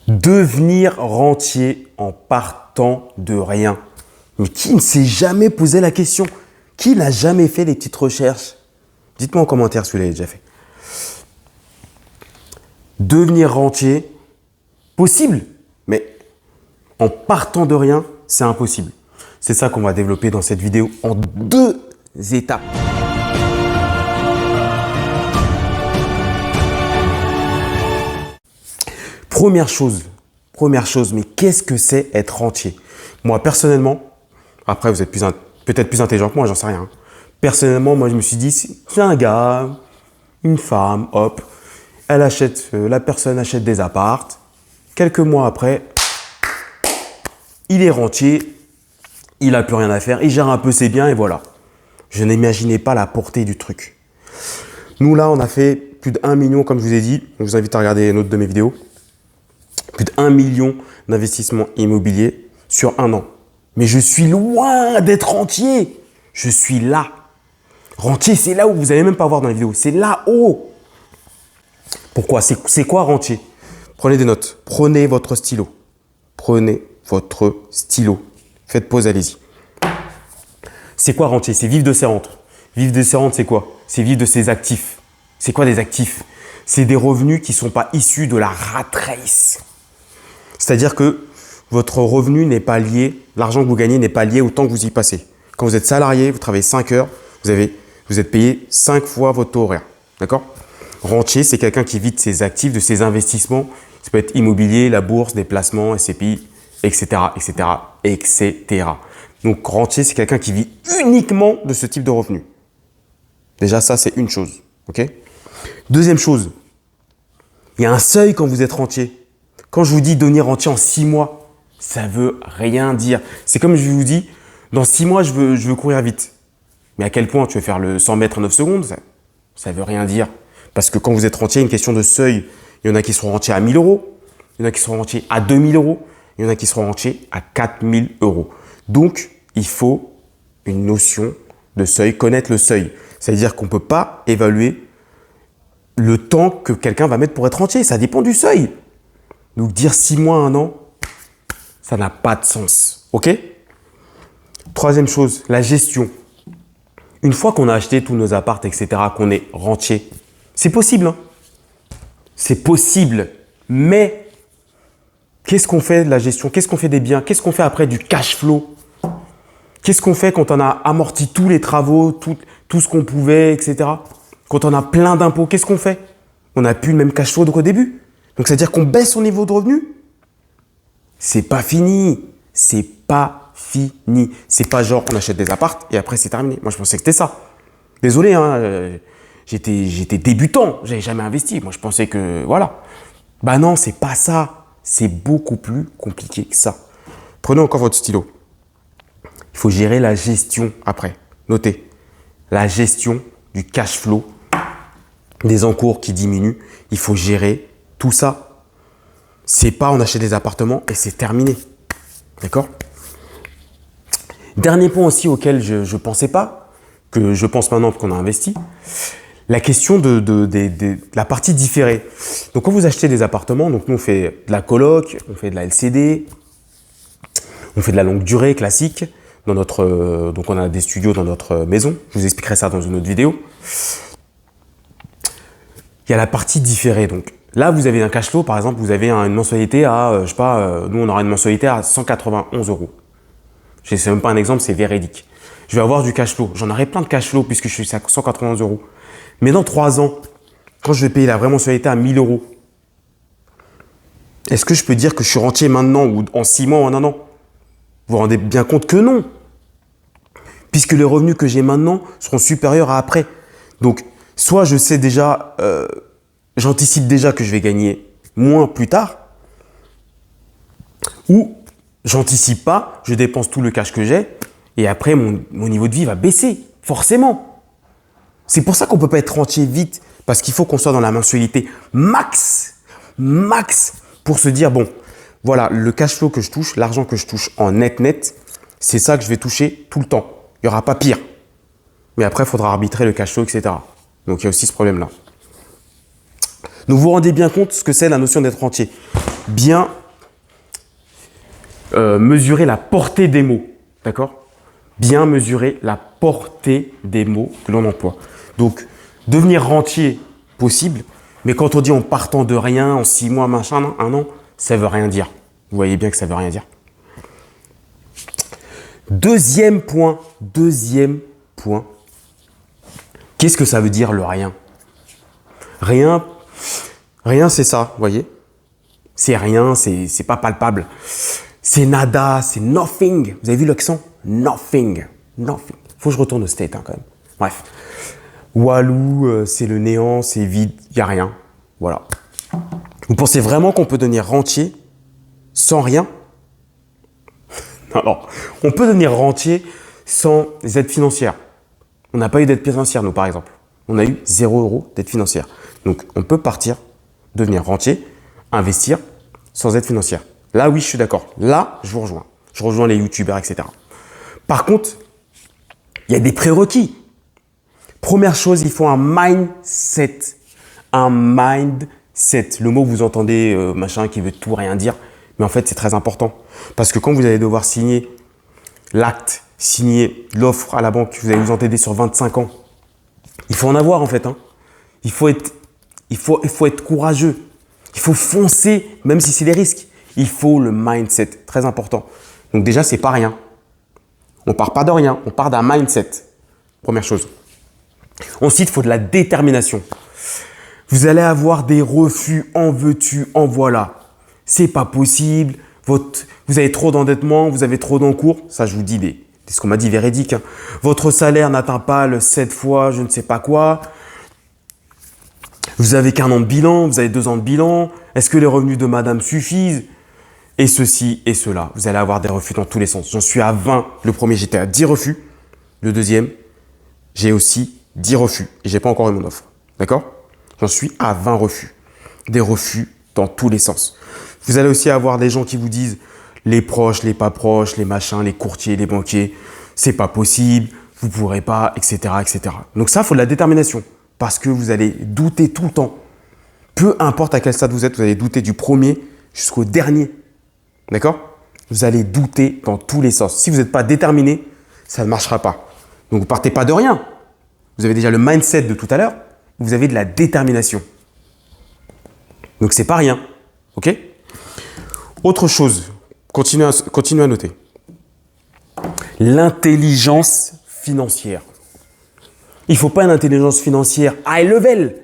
Devenir rentier en partant de rien. Mais qui ne s'est jamais posé la question? Qui n'a jamais fait des petites recherches? Dites-moi en commentaire si vous l'avez déjà fait. Devenir rentier, possible, mais en partant de rien, c'est impossible. C'est ça qu'on va développer dans cette vidéo en 2 étapes. Première chose, mais qu'est-ce que c'est être rentier? Moi, personnellement, après vous êtes peut-être plus intelligent que moi, j'en sais rien. Personnellement, moi je me suis dit, c'est un gars, une femme, hop, la personne achète des apparts. Quelques mois après, il est rentier, il n'a plus rien à faire, il gère un peu ses biens et voilà. Je n'imaginais pas la portée du truc. Nous là, on a fait plus de 1 million, comme je vous ai dit. Je vous invite à regarder une autre de mes vidéos. Plus de 1 million d'investissements immobiliers sur 1 an. Mais je suis loin d'être rentier. Je suis là. Rentier, c'est là où vous n'allez même pas voir dans la vidéo. C'est là-haut. Pourquoi? C'est quoi rentier? Prenez des notes. Prenez votre stylo. Prenez votre stylo. Faites pause, allez-y. C'est quoi rentier? C'est vivre de ses rentes. Vivre de ses rentes, c'est quoi? C'est vivre de ses actifs. C'est quoi des actifs? C'est des revenus qui ne sont pas issus de la rat race. C'est-à-dire que votre revenu n'est pas lié, l'argent que vous gagnez n'est pas lié au temps que vous y passez. Quand vous êtes salarié, vous travaillez 5 heures, vous êtes payé 5 fois votre taux horaire. D'accord? Rentier, c'est quelqu'un qui vit de ses actifs, de ses investissements. Ça peut être immobilier, la bourse, des placements, SCPI, etc., etc., etc. Donc, rentier, c'est quelqu'un qui vit uniquement de ce type de revenus. Déjà, ça, c'est une chose. Ok? Deuxième chose, il y a un seuil quand vous êtes rentier. Quand je vous dis devenir rentier en 6 mois, ça veut rien dire. C'est comme je vous dis, dans 6 mois, je veux courir vite. Mais à quel point tu veux faire le 100 mètres en 9 secondes? Ça veut rien dire. Parce que quand vous êtes rentier, il y a une question de seuil. Il y en a qui seront rentiers à 1 000 euros. Il y en a qui seront rentiers à 2 000 euros. Il y en a qui seront rentiers à 4 000 euros. Donc, il faut une notion de seuil, connaître le seuil. C'est-à-dire qu'on ne peut pas évaluer le temps que quelqu'un va mettre pour être rentier. Ça dépend du seuil. Donc, dire 6 mois, 1 an, ça n'a pas de sens. OK? Troisième chose, la gestion. Une fois qu'on a acheté tous nos apparts, etc., qu'on est rentier, c'est possible. Hein? C'est possible. Mais qu'est-ce qu'on fait de la gestion? Qu'est-ce qu'on fait des biens? Qu'est-ce qu'on fait après du cash flow? Qu'est-ce qu'on fait quand on a amorti tous les travaux, tout ce qu'on pouvait, etc. Quand on a plein d'impôts, qu'est-ce qu'on fait? On n'a plus le même cash flow qu'au début. Donc, c'est-à-dire qu'on baisse son niveau de revenu. C'est pas fini. C'est pas fini. C'est pas genre on achète des apparts et après c'est terminé. Moi, je pensais que c'était ça. Désolé, hein, j'étais débutant. J'avais jamais investi. Moi, je pensais que voilà. Bah non, c'est pas ça. C'est beaucoup plus compliqué que ça. Prenez encore votre stylo. Il faut gérer la gestion après. Notez. La gestion du cash flow, des encours qui diminuent. Il faut gérer tout ça. C'est pas on achète des appartements et c'est terminé. D'accord? Dernier point aussi auquel je ne pensais pas, que je pense maintenant qu'on a investi, la question de la partie différée. Donc quand vous achetez des appartements, donc nous on fait de la coloc, on fait de la LCD, on fait de la longue durée classique. Donc on a des studios dans notre maison. Je vous expliquerai ça dans une autre vidéo. Il y a la partie différée. Donc là, vous avez un cash flow, par exemple, vous avez une mensualité à, je sais pas, nous on aura une mensualité à 191 euros. C'est même pas un exemple, c'est véridique. Je vais avoir du cash flow. J'en aurai plein de cash flow puisque je suis à 191 euros. Mais dans 3 ans, quand je vais payer la vraie mensualité à 1000 euros, est-ce que je peux dire que je suis rentier maintenant ou en 6 mois ou en 1 an? Vous vous rendez bien compte que non. Puisque les revenus que j'ai maintenant seront supérieurs à après. Donc, soit je sais déjà, j'anticipe déjà que je vais gagner moins plus tard, ou j'anticipe pas, je dépense tout le cash que j'ai, et après mon niveau de vie va baisser, forcément. C'est pour ça qu'on ne peut pas être rentier vite, parce qu'il faut qu'on soit dans la mensualité max, pour se dire, bon, voilà, le cash flow que je touche, l'argent que je touche en net, c'est ça que je vais toucher tout le temps. Il n'y aura pas pire. Mais après, il faudra arbitrer le cash flow, etc. Donc, il y a aussi ce problème-là. Donc, vous vous rendez bien compte ce que c'est la notion d'être rentier. bien mesurer la portée des mots. D'accord? Bien mesurer la portée des mots que l'on emploie. Donc, devenir rentier, possible, mais quand on dit en partant de rien, en 6 mois, machin, 1 an, ça veut rien dire. Vous voyez bien que ça veut rien dire. Deuxième point. Qu'est-ce que ça veut dire le rien? Rien, c'est ça, vous voyez? C'est rien, c'est pas palpable. C'est nada, c'est nothing. Vous avez vu l'accent? Nothing. Nothing. Faut que je retourne au state quand même. Bref. Walou, c'est le néant, c'est vide, il n'y a rien. Voilà. Vous pensez vraiment qu'on peut devenir rentier sans rien? Alors, on peut devenir rentier sans aide financière. On n'a pas eu d'aide financière, nous, par exemple. On a eu 0 € d'aide financière. Donc, on peut partir, devenir rentier, investir sans aide financière. Là, oui, je suis d'accord. Là, je vous rejoins. Je rejoins les youtubeurs, etc. Par contre, il y a des prérequis. Première chose, il faut un mindset. Un mindset. Le mot que vous entendez, machin, qui veut tout rien dire. Mais en fait, c'est très important. Parce que quand vous allez devoir signer l'acte, signer l'offre à la banque, vous allez vous entêter sur 25 ans. Il faut en avoir en fait. Hein. Il faut être courageux. Il faut foncer, même si c'est des risques. Il faut le mindset, très important. Donc déjà, c'est pas rien. On part pas de rien, on part d'un mindset. Première chose. Ensuite, il faut de la détermination. Vous allez avoir des refus, en veux-tu, en voilà. C'est pas possible. Vous avez trop d'endettement, vous avez trop d'encours. Ça, je vous dis ce qu'on m'a dit véridique. Hein. Votre salaire n'atteint pas le 7 fois, je ne sais pas quoi. Vous avez qu'1 an de bilan, vous avez 2 ans de bilan. Est-ce que les revenus de madame suffisent? Et ceci et cela. Vous allez avoir des refus dans tous les sens. J'en suis à 20. Le premier, j'étais à 10 refus. Le deuxième, j'ai aussi 10 refus. Et j'ai pas encore eu mon offre. D'accord? J'en suis à 20 refus. Des refus dans tous les sens. Vous allez aussi avoir des gens qui vous disent les proches, les pas proches, les machins, les courtiers, les banquiers, c'est pas possible, vous pourrez pas, etc., etc. Donc ça, il faut de la détermination parce que vous allez douter tout le temps. Peu importe à quel stade vous êtes, vous allez douter du premier jusqu'au dernier. D'accord? Vous allez douter dans tous les sens. Si vous n'êtes pas déterminé, ça ne marchera pas. Donc vous partez pas de rien. Vous avez déjà le mindset de tout à l'heure. Vous avez de la détermination. Donc c'est pas rien. Ok? Autre chose, continuez à noter. L'intelligence financière. Il ne faut pas une intelligence financière high level,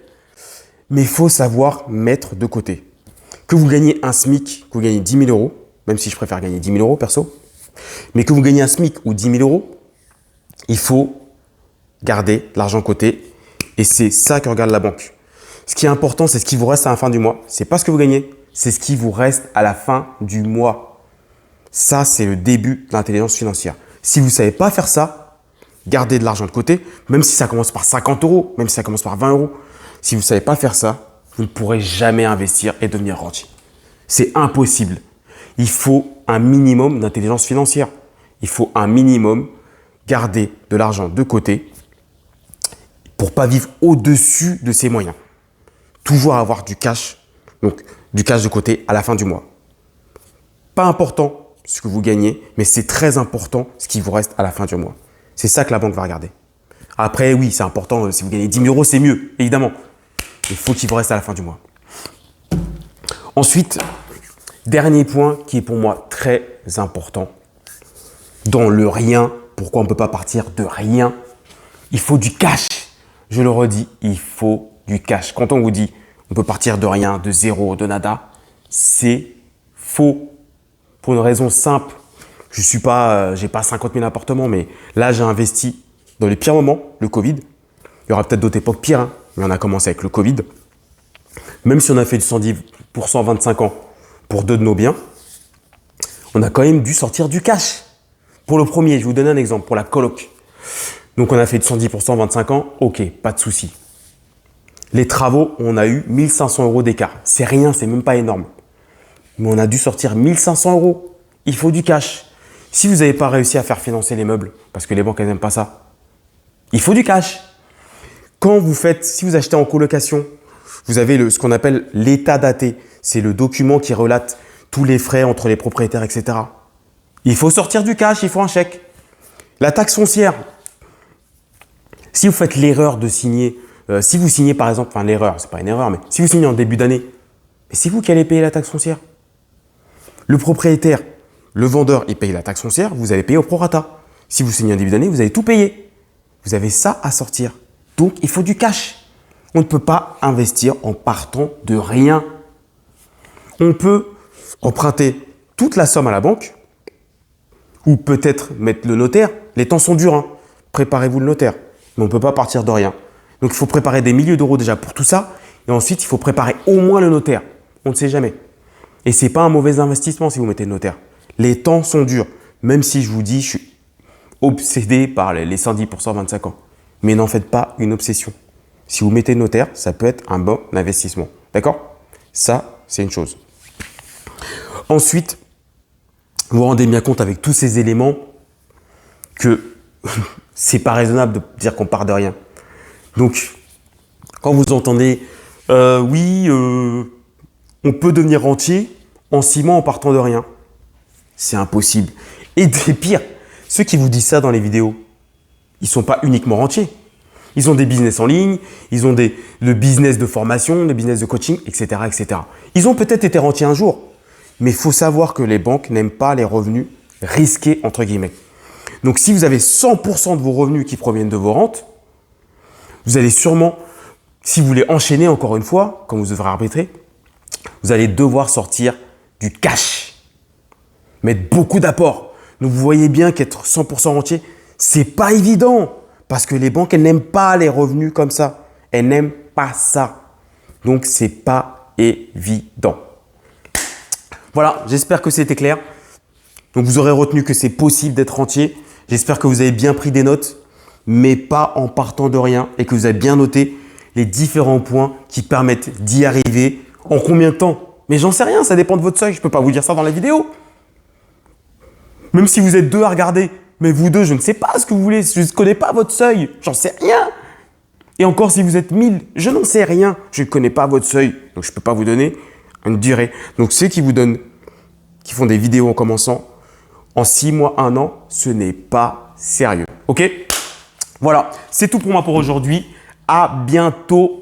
mais il faut savoir mettre de côté. Que vous gagnez un SMIC, que vous gagnez 10 000 €, même si je préfère gagner 10 000 € perso, mais que vous gagnez un SMIC ou 10 000 €, il faut garder l'argent de côté et c'est ça que regarde la banque. Ce qui est important, c'est ce qui vous reste à la fin du mois. Ce n'est pas ce que vous gagnez, c'est ce qui vous reste à la fin du mois. Ça, c'est le début de l'intelligence financière. Si vous ne savez pas faire ça, gardez de l'argent de côté, même si ça commence par 50 €, même si ça commence par 20 €. Si vous ne savez pas faire ça, vous ne pourrez jamais investir et devenir rentier. C'est impossible. Il faut un minimum d'intelligence financière. Il faut un minimum garder de l'argent de côté pour ne pas vivre au-dessus de ses moyens. Toujours avoir du cash, donc du cash de côté à la fin du mois. Pas important ce que vous gagnez, mais c'est très important ce qui vous reste à la fin du mois. C'est ça que la banque va regarder. Après, oui, c'est important. Si vous gagnez 10 000 €, c'est mieux, évidemment. Il faut qu'il vous reste à la fin du mois. Ensuite, dernier point qui est pour moi très important. Dans le rien, pourquoi on ne peut pas partir de rien? Il faut du cash. Je le redis, il faut du cash. Quand on vous dit on peut partir de rien, de zéro, de nada, c'est faux. Pour une raison simple. Je suis pas, j'ai pas 50 000 appartements, mais là j'ai investi dans les pires moments, le Covid. Il y aura peut-être d'autres époques pires, hein, mais on a commencé avec le Covid. Même si on a fait du 110% 25 ans pour 2 de nos biens, on a quand même dû sortir du cash. Pour le premier, je vais vous donner un exemple, pour la coloc. Donc on a fait du 110% 25 ans, ok, pas de souci. Les travaux, on a eu 1 500 € d'écart. C'est rien, c'est même pas énorme. Mais on a dû sortir 1 500 €. Il faut du cash. Si vous n'avez pas réussi à faire financer les meubles, parce que les banques, elles n'aiment pas ça, il faut du cash. Si vous achetez en colocation, vous avez ce qu'on appelle l'état daté. c'est le document qui relate tous les frais entre les propriétaires, etc. Il faut sortir du cash, il faut un chèque. La taxe foncière. Si vous faites l'erreur de signer, si vous signez par exemple, enfin l'erreur, c'est pas une erreur, mais si vous signez en début d'année, c'est vous qui allez payer la taxe foncière. Le propriétaire, le vendeur, il paye la taxe foncière, vous allez payer au prorata. Si vous signez en début d'année, vous allez tout payer. Vous avez ça à sortir. Donc, il faut du cash. On ne peut pas investir en partant de rien. On peut emprunter toute la somme à la banque ou peut-être mettre le notaire. Les temps sont durs, hein. Préparez-vous le notaire. Mais on ne peut pas partir de rien. Donc, il faut préparer des milliers d'euros déjà pour tout ça. Et ensuite, il faut préparer au moins le notaire. On ne sait jamais. Et ce n'est pas un mauvais investissement si vous mettez le notaire. Les temps sont durs. Même si je vous dis, je suis obsédé par les 110% 25 ans. Mais n'en faites pas une obsession. Si vous mettez le notaire, ça peut être un bon investissement. D'accord? Ça, c'est une chose. Ensuite, vous vous rendez bien compte avec tous ces éléments que c'est pas raisonnable de dire qu'on part de rien. Donc, quand vous entendez on peut devenir rentier en 6 mois en partant de rien, c'est impossible. Et pire, ceux qui vous disent ça dans les vidéos, ils ne sont pas uniquement rentiers. Ils ont des business en ligne, ils ont le business de formation, le business de coaching, etc., etc. Ils ont peut-être été rentiers un jour, mais il faut savoir que les banques n'aiment pas les revenus risqués, entre guillemets. Donc, si vous avez 100% de vos revenus qui proviennent de vos rentes, vous allez sûrement, si vous voulez enchaîner encore une fois, quand vous devrez arbitrer, vous allez devoir sortir du cash, mettre beaucoup d'apports. Donc, vous voyez bien qu'être 100% rentier, c'est pas évident parce que les banques, elles n'aiment pas les revenus comme ça. Elles n'aiment pas ça. Donc, c'est pas évident. Voilà, j'espère que c'était clair. Donc, vous aurez retenu que c'est possible d'être rentier. J'espère que vous avez bien pris des notes, mais pas en partant de rien et que vous avez bien noté les différents points qui permettent d'y arriver. En combien de temps? Mais j'en sais rien, ça dépend de votre seuil. Je ne peux pas vous dire ça dans la vidéo. Même si vous êtes 2 à regarder, mais vous 2, je ne sais pas ce que vous voulez. Je ne connais pas votre seuil. J'en sais rien. Et encore, si vous êtes 1000, je n'en sais rien. Je ne connais pas votre seuil. Donc, je ne peux pas vous donner une durée. Donc, ceux qui font des vidéos en commençant, en 6 mois, 1 an, ce n'est pas sérieux. OK? Voilà, c'est tout pour moi pour aujourd'hui. À bientôt.